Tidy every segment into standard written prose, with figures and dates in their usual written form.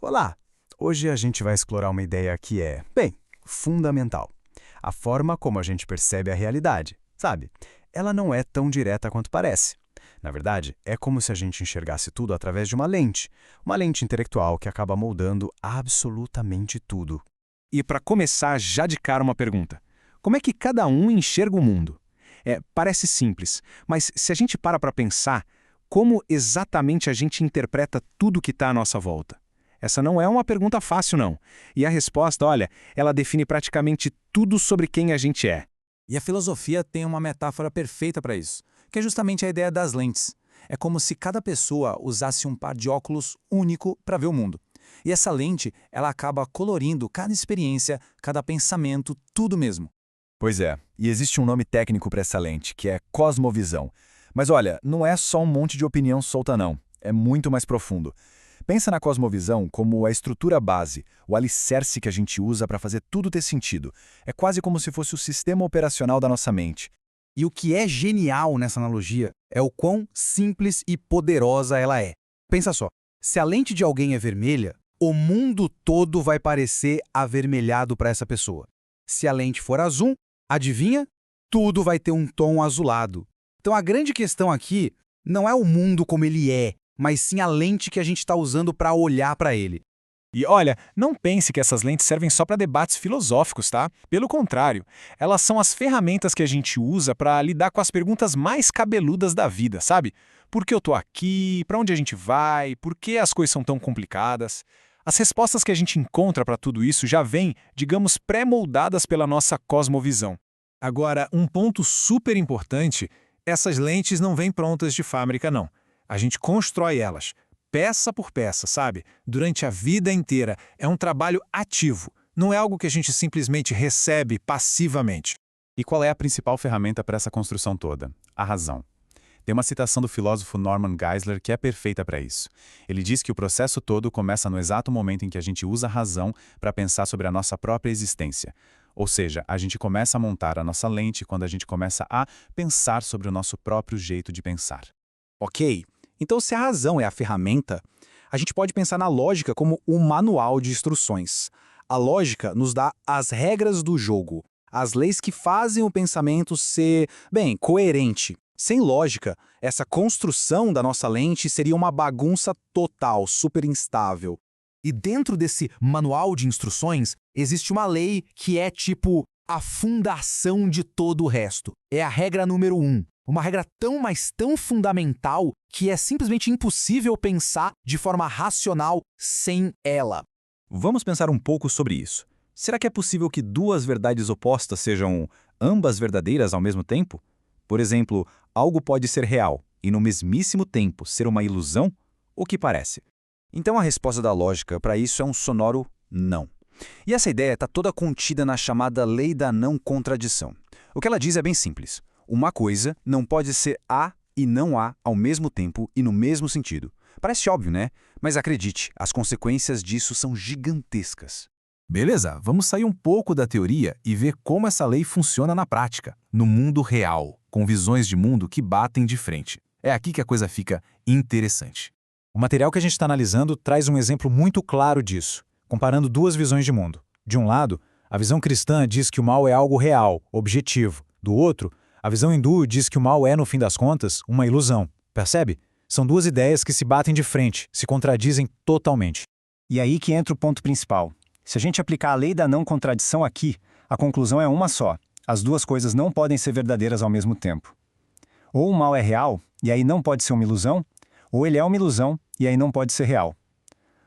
Olá! Hoje a gente vai explorar uma ideia que é, bem, fundamental. A forma como a gente percebe a realidade, sabe? Ela não é tão direta quanto parece. Na verdade, é como se a gente enxergasse tudo através de uma lente intelectual que acaba moldando absolutamente tudo. E para começar, já de cara uma pergunta. Como é que cada um enxerga o mundo? Parece simples, mas se a gente para pensar, como exatamente a gente interpreta tudo que está à nossa volta? Essa não é uma pergunta fácil, não. E a resposta, olha, ela define praticamente tudo sobre quem a gente é. E a filosofia tem uma metáfora perfeita para isso, que é justamente a ideia das lentes. É como se cada pessoa usasse um par de óculos único para ver o mundo. E essa lente, ela acaba colorindo cada experiência, cada pensamento, tudo mesmo. Pois é, e existe um nome técnico para essa lente, que é cosmovisão. Mas olha, não é só um monte de opinião solta não, é muito mais profundo. Pensa na cosmovisão como a estrutura base, o alicerce que a gente usa para fazer tudo ter sentido. É quase como se fosse o sistema operacional da nossa mente. E o que é genial nessa analogia é o quão simples e poderosa ela é. Pensa só, se a lente de alguém é vermelha, o mundo todo vai parecer avermelhado para essa pessoa. Se a lente for azul, adivinha? Tudo vai ter um tom azulado. Então a grande questão aqui não é o mundo como ele é, mas sim a lente que a gente está usando para olhar para ele. E olha, não pense que essas lentes servem só para debates filosóficos, tá? Pelo contrário, elas são as ferramentas que a gente usa para lidar com as perguntas mais cabeludas da vida, sabe? Por que eu tô aqui? Para onde a gente vai? Por que as coisas são tão complicadas? As respostas que a gente encontra para tudo isso já vêm, digamos, pré-moldadas pela nossa cosmovisão. Agora, um ponto super importante, essas lentes não vêm prontas de fábrica, não. A gente constrói elas, peça por peça, sabe? Durante a vida inteira. É um trabalho ativo. Não é algo que a gente simplesmente recebe passivamente. E qual é a principal ferramenta para essa construção toda? A razão. Tem uma citação do filósofo Norman Geisler que é perfeita para isso. Ele diz que o processo todo começa no exato momento em que a gente usa a razão para pensar sobre a nossa própria existência. Ou seja, a gente começa a montar a nossa lente quando a gente começa a pensar sobre o nosso próprio jeito de pensar. Ok, então se a razão é a ferramenta, a gente pode pensar na lógica como um manual de instruções. A lógica nos dá as regras do jogo, as leis que fazem o pensamento ser, bem, coerente. Sem lógica, essa construção da nossa lente seria uma bagunça total, super instável. E dentro desse manual de instruções, existe uma lei que é tipo a fundação de todo o resto. É a regra número 1. Uma regra tão, mas tão fundamental que é simplesmente impossível pensar de forma racional sem ela. Vamos pensar um pouco sobre isso. Será que é possível que duas verdades opostas sejam ambas verdadeiras ao mesmo tempo? Por exemplo, algo pode ser real e no mesmíssimo tempo ser uma ilusão? O que parece? Então a resposta da lógica para isso é um sonoro não. E essa ideia está toda contida na chamada lei da não contradição. O que ela diz é bem simples. Uma coisa não pode ser A e não A ao mesmo tempo e no mesmo sentido. Parece óbvio, né? Mas acredite, as consequências disso são gigantescas. Beleza, vamos sair um pouco da teoria e ver como essa lei funciona na prática, no mundo real, com visões de mundo que batem de frente. É aqui que a coisa fica interessante. O material que a gente está analisando traz um exemplo muito claro disso, comparando duas visões de mundo. De um lado, a visão cristã diz que o mal é algo real, objetivo. Do outro, a visão hindu diz que o mal é, no fim das contas, uma ilusão. Percebe? São duas ideias que se batem de frente, se contradizem totalmente. E aí que entra o ponto principal. Se a gente aplicar a lei da não contradição aqui, a conclusão é uma só. As duas coisas não podem ser verdadeiras ao mesmo tempo. Ou o mal é real, e aí não pode ser uma ilusão, ou ele é uma ilusão, e aí não pode ser real.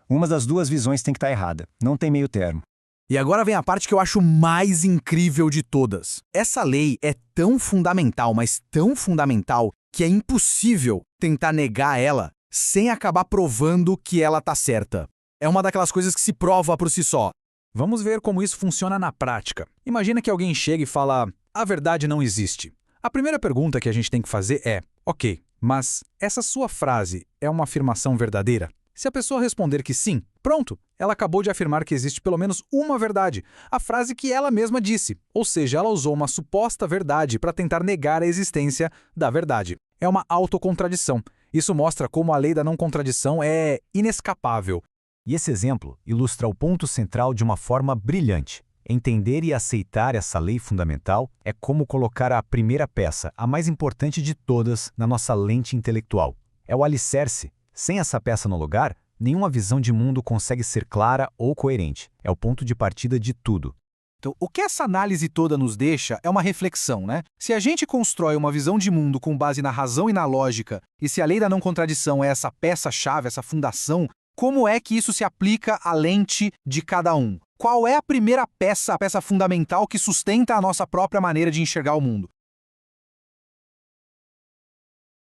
Uma das duas visões tem que estar errada. Não tem meio termo. E agora vem a parte que eu acho mais incrível de todas. Essa lei é tão fundamental, mas tão fundamental, que é impossível tentar negar ela sem acabar provando que ela tá certa. É uma daquelas coisas que se prova por si só. Vamos ver como isso funciona na prática. Imagina que alguém chega e fala, a verdade não existe. A primeira pergunta que a gente tem que fazer é, ok, mas essa sua frase é uma afirmação verdadeira? Se a pessoa responder que sim, pronto, ela acabou de afirmar que existe pelo menos uma verdade, a frase que ela mesma disse, ou seja, ela usou uma suposta verdade para tentar negar a existência da verdade. É uma autocontradição. Isso mostra como a lei da não contradição é inescapável. E esse exemplo ilustra o ponto central de uma forma brilhante. Entender e aceitar essa lei fundamental é como colocar a primeira peça, a mais importante de todas, na nossa lente intelectual. É o alicerce. Sem essa peça no lugar, nenhuma visão de mundo consegue ser clara ou coerente. É o ponto de partida de tudo. Então, o que essa análise toda nos deixa é uma reflexão, né? Se a gente constrói uma visão de mundo com base na razão e na lógica, e se a lei da não contradição é essa peça-chave, essa fundação, como é que isso se aplica à lente de cada um? Qual é a primeira peça, a peça fundamental que sustenta a nossa própria maneira de enxergar o mundo?